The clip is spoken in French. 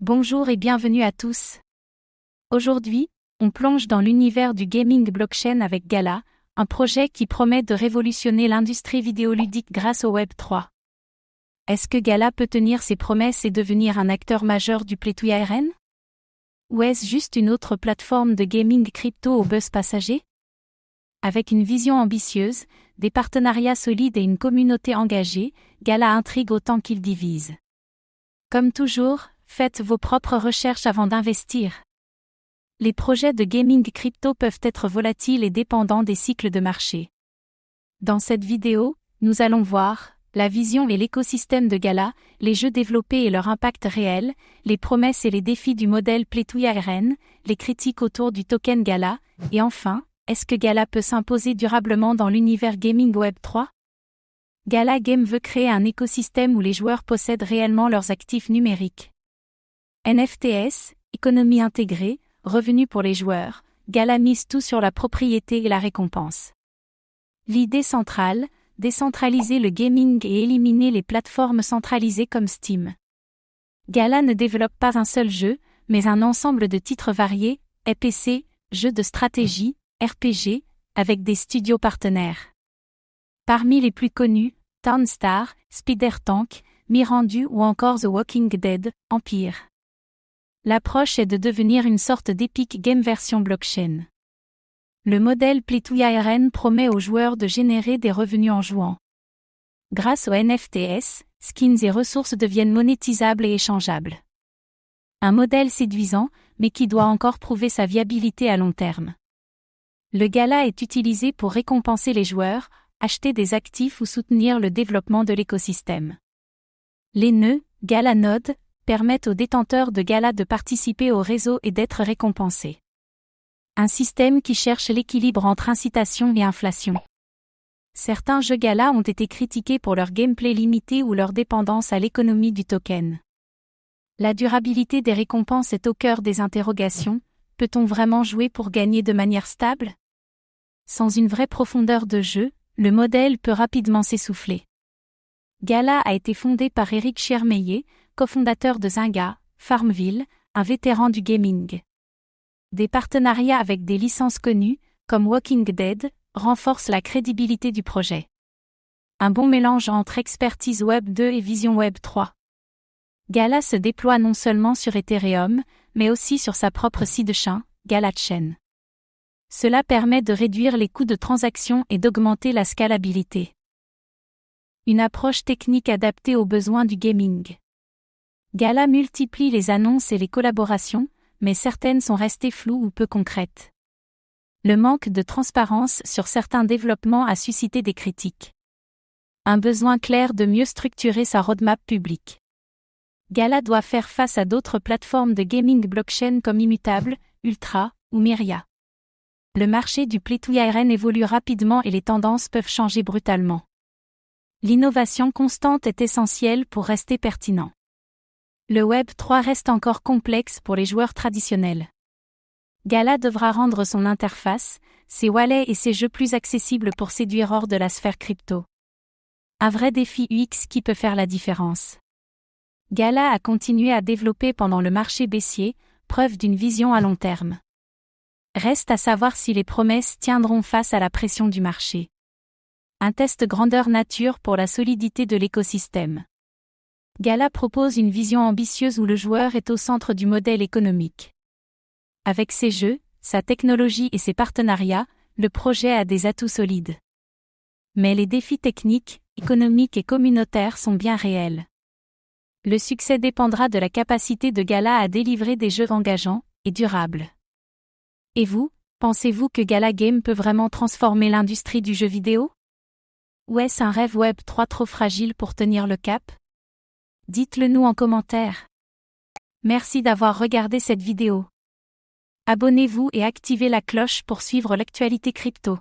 Bonjour et bienvenue à tous. Aujourd'hui, on plonge dans l'univers du gaming blockchain avec Gala, un projet qui promet de révolutionner l'industrie vidéoludique grâce au Web 3. Est-ce que Gala peut tenir ses promesses et devenir un acteur majeur du Play to Earn? Ou est-ce juste une autre plateforme de gaming crypto au buzz passager? Avec une vision ambitieuse, des partenariats solides et une communauté engagée, Gala intrigue autant qu'il divise. Comme toujours, faites vos propres recherches avant d'investir. Les projets de gaming crypto peuvent être volatiles et dépendants des cycles de marché. Dans cette vidéo, nous allons voir la vision et l'écosystème de Gala, les jeux développés et leur impact réel, les promesses et les défis du modèle Play to Earn, les critiques autour du token Gala, et enfin, est-ce que Gala peut s'imposer durablement dans l'univers gaming Web 3? Gala Game veut créer un écosystème où les joueurs possèdent réellement leurs actifs numériques. NFTs, économie intégrée, revenus pour les joueurs, Gala mise tout sur la propriété et la récompense. L'idée centrale, décentraliser le gaming et éliminer les plateformes centralisées comme Steam. Gala ne développe pas un seul jeu, mais un ensemble de titres variés, PC, jeux de stratégie, RPG, avec des studios partenaires. Parmi les plus connus, Townstar, Spider-Tank, Mirandu ou encore The Walking Dead, Empire. L'approche est de devenir une sorte d'Epic Game version blockchain. Le modèle Play to Earn promet aux joueurs de générer des revenus en jouant. Grâce aux NFTs, skins et ressources deviennent monétisables et échangeables. Un modèle séduisant, mais qui doit encore prouver sa viabilité à long terme. Le Gala est utilisé pour récompenser les joueurs, acheter des actifs ou soutenir le développement de l'écosystème. Les nœuds, Gala Node, permettent aux détenteurs de Gala de participer au réseau et d'être récompensés. Un système qui cherche l'équilibre entre incitation et inflation. Certains jeux Gala ont été critiqués pour leur gameplay limité ou leur dépendance à l'économie du token. La durabilité des récompenses est au cœur des interrogations. Peut-on vraiment jouer pour gagner de manière stable? Sans une vraie profondeur de jeu, le modèle peut rapidement s'essouffler. Gala a été fondé par Eric Schiermeyer, cofondateur de Zynga, Farmville, un vétéran du gaming. Des partenariats avec des licences connues, comme Walking Dead, renforcent la crédibilité du projet. Un bon mélange entre expertise Web 2 et vision Web 3. Gala se déploie non seulement sur Ethereum, mais aussi sur sa propre sidechain, GalaChain. Cela permet de réduire les coûts de transaction et d'augmenter la scalabilité. Une approche technique adaptée aux besoins du gaming. Gala multiplie les annonces et les collaborations, mais certaines sont restées floues ou peu concrètes. Le manque de transparence sur certains développements a suscité des critiques. Un besoin clair de mieux structurer sa roadmap publique. Gala doit faire face à d'autres plateformes de gaming blockchain comme Immutable, Ultra ou Myria. Le marché du Play to Earn évolue rapidement et les tendances peuvent changer brutalement. L'innovation constante est essentielle pour rester pertinent. Le Web 3 reste encore complexe pour les joueurs traditionnels. Gala devra rendre son interface, ses wallets et ses jeux plus accessibles pour séduire hors de la sphère crypto. Un vrai défi UX qui peut faire la différence. Gala a continué à développer pendant le marché baissier, preuve d'une vision à long terme. Reste à savoir si les promesses tiendront face à la pression du marché. Un test grandeur nature pour la solidité de l'écosystème. Gala propose une vision ambitieuse où le joueur est au centre du modèle économique. Avec ses jeux, sa technologie et ses partenariats, le projet a des atouts solides. Mais les défis techniques, économiques et communautaires sont bien réels. Le succès dépendra de la capacité de Gala à délivrer des jeux engageants et durables. Et vous, pensez-vous que Gala Game peut vraiment transformer l'industrie du jeu vidéo? Ou est-ce un rêve Web 3 trop fragile pour tenir le cap? Dites-le nous en commentaire. Merci d'avoir regardé cette vidéo. Abonnez-vous et activez la cloche pour suivre l'actualité crypto.